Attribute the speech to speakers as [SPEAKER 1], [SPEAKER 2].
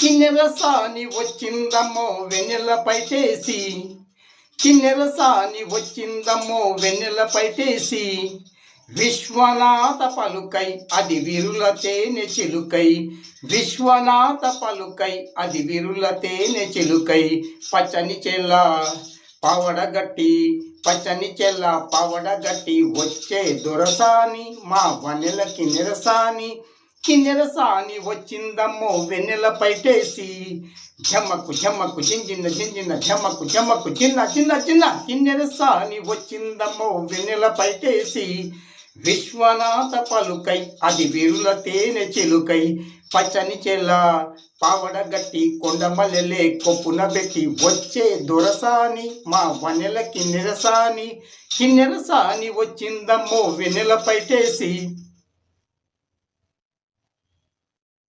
[SPEAKER 1] కిన్నెరసాని వచ్చిందమ్మో వెన్నెల పైటేసి, కిన్నెరసాని వచ్చిందమ్మో వెన్నెల పైటేసి, విశ్వనాథ పలుకై అది విరుల తేనె చిలుకై, విశ్వనాథ పలుకై అది విరుల తేనె చిలుకై, పచ్చని చెల్ల పవడగట్టి, పచ్చని చెల్ల పవడగట్టి వచ్చే దొరసాని మా వనెల కిన్నెరసాని, కిన్నెరసాని వచ్చిందమ్మో వెన్నెల పైటేసి, ఝమ్మకు ఝమ్మకు జింజిన జింజిన ఝమ్మకు ఝమ్మకు చిన్న చిన్న చిన్న, కిన్నెరసాని వచ్చిందమ్మో వెన్నెల పైటేసి, విశ్వనాథ పలుకై అది విరుల తేనె చిలుకై, పచ్చని చెల్ల పావడగట్టి కొండమల్లెలే కొప్పున పెట్టి వచ్చే దొరసాని మా వనెల కిన్నెరసాని, కిన్నెరసాని వచ్చిందమ్మో వెన్నెల పైటేసి.